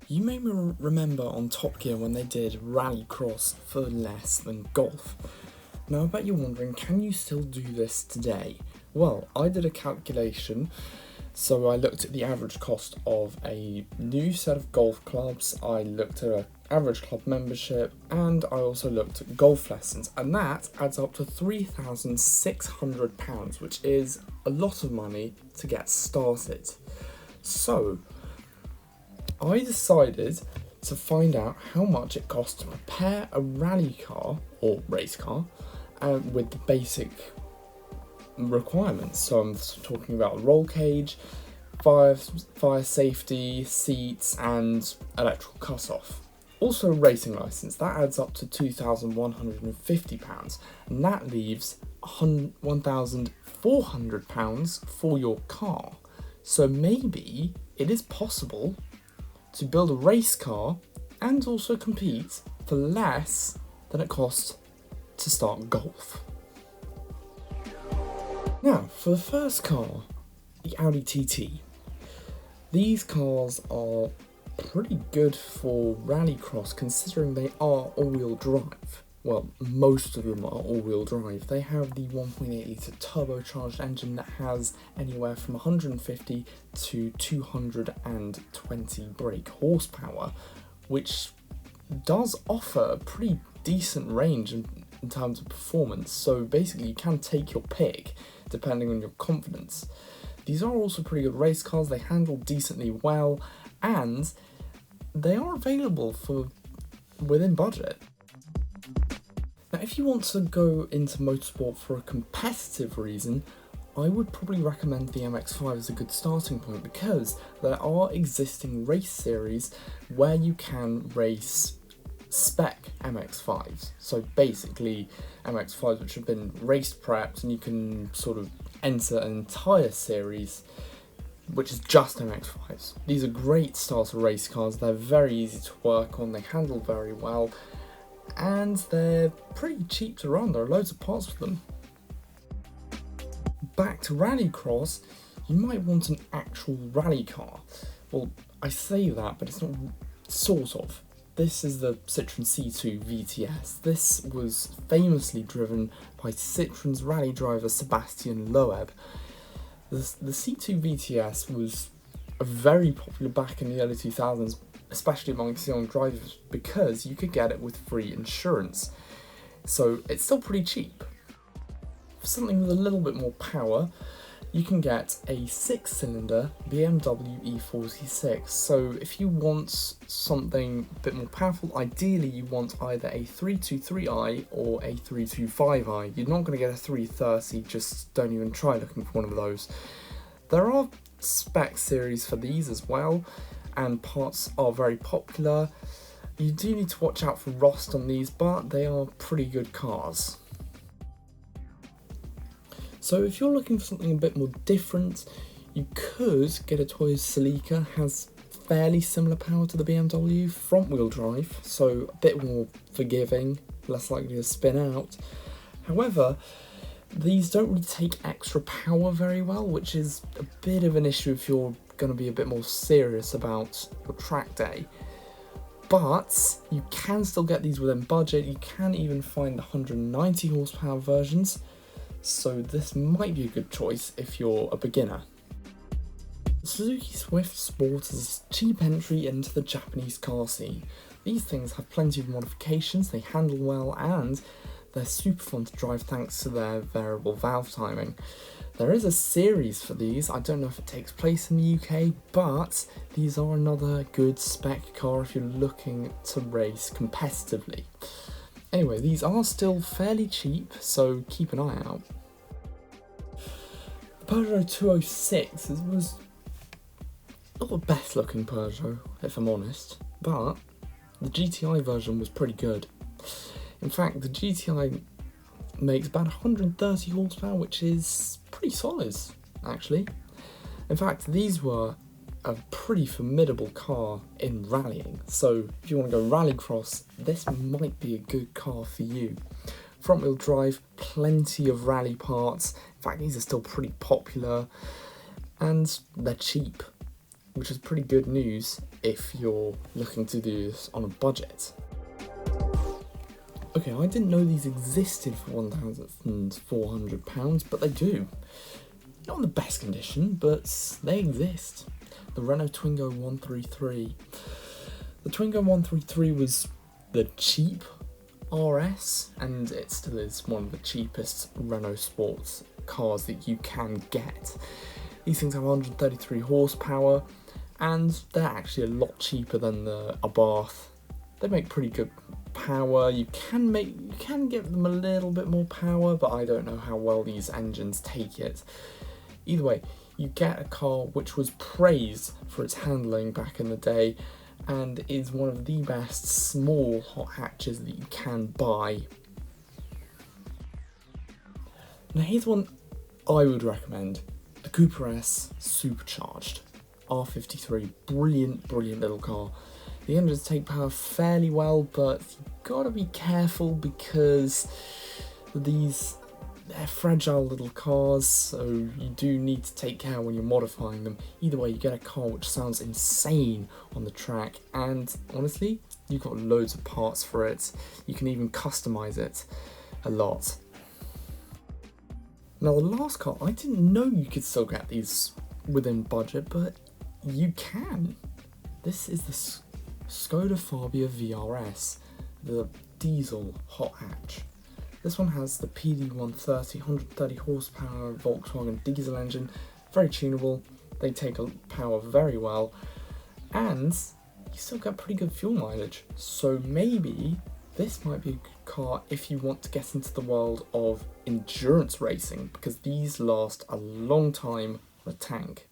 You may remember on Top Gear when they did Rallycross for less than golf. Now I bet you're wondering, can you still do this today? Well, I did a calculation, so I looked at the average cost of a new set of golf clubs, I looked at an average club membership, and I also looked at golf lessons, and that adds up to £3,600, which is a lot of money to get started. So, I decided to find out how much it costs to prepare a rally car or race car with the basic requirements. So I'm talking about roll cage, fire safety, seats, and electrical cut-off. Also, a racing license that adds up to £2,150, and that leaves £1,400 for your car. So maybe it is possible to build a race car and also compete for less than it costs to start golf. Now, for the first car, the Audi TT. These cars are pretty good for rallycross considering they are all-wheel drive. Well, most of them are all-wheel drive. They have the 1.8 litre turbocharged engine that has anywhere from 150 to 220 brake horsepower, which does offer a pretty decent range in terms of performance. So basically you can take your pick depending on your confidence. These are also pretty good race cars, they handle decently well, and they are available for within budget. Now, if you want to go into motorsport for a competitive reason, I would probably recommend the MX-5 as a good starting point because there are existing race series where you can race spec MX-5s. So basically MX-5s which have been race prepped, and you can sort of enter an entire series which is just MX-5s. These are great starter race cars, they're very easy to work on, they handle very well, and they're pretty cheap to run. There are loads of parts for them. Back to rallycross, you might want an actual rally car. Well, I say that, but it's not sort of. This is the Citroën C2 VTS. This was famously driven by Citroën's rally driver Sébastien Loeb. The C2 VTS was very popular back in the early 2000s, especially amongst young drivers, because you could get it with free insurance. So it's still pretty cheap. For something with a little bit more power, you can get a 6-cylinder BMW E46. So if you want something a bit more powerful, ideally you want either a 323i or a 325i. You're not going to get a 330, just don't even try looking for one of those. There are spec series for these as well, and parts are very popular. You do need to watch out for rust on these, but they are pretty good cars. So if you're looking for something a bit more different, you could get a Toyota Celica. Has fairly similar power to the BMW, front wheel drive, so a bit more forgiving, less likely to spin out. However, these don't really take extra power very well, which is a bit of an issue if you're going to be a bit more serious about your track day. But you can still get these within budget. You can even find the 190 horsepower versions, so this might be a good choice if you're a beginner. The Suzuki Swift Sport is a cheap entry into the Japanese car scene. These things have plenty of modifications, they handle well, and they're super fun to drive thanks to their variable valve timing. There is a series for these. I don't know if it takes place in the UK, but these are another good spec car if you're looking to race competitively. Anyway, these are still fairly cheap, so keep an eye out. The Peugeot 206 was not the best looking Peugeot, if I'm honest, but the GTI version was pretty good. In fact, the GTI makes about 130 horsepower, which is pretty solid, actually. In fact, these were a pretty formidable car in rallying, so if you want to go rallycross, this might be a good car for you. Front wheel drive, plenty of rally parts. In fact, these are still pretty popular, and they're cheap. which is pretty good news if you're looking to do this on a budget. Okay, I didn't know these existed for £1,400, but they do. Not in the best condition, but they exist. The Renault Twingo 133. The Twingo 133 was the cheap RS, and it still is one of the cheapest Renault sports cars that you can get. These things have 133 horsepower, and they're actually a lot cheaper than the Abarth. They make pretty good power. You can give them a little bit more power, but I don't know how well these engines take it. Either way, you get a car which was praised for its handling back in the day, and is one of the best small hot hatches that you can buy. Now here's one I would recommend. The Cooper S Supercharged R53. Brilliant little car. The engines take power fairly well, but you've got to be careful because they're fragile little cars, so you do need to take care when you're modifying them. Either way, you get a car which sounds insane on the track, and honestly, you've got loads of parts for it. You can even customize it a lot. Now the last car, I didn't know you could still get these within budget, but you can. This is the Skoda Fabia VRS, the diesel hot hatch. This one has the PD130 130 horsepower Volkswagen diesel engine, very tunable. They take power very well, and you still get pretty good fuel mileage. So maybe this might be a good car if you want to get into the world of endurance racing, because these last a long time on a tank.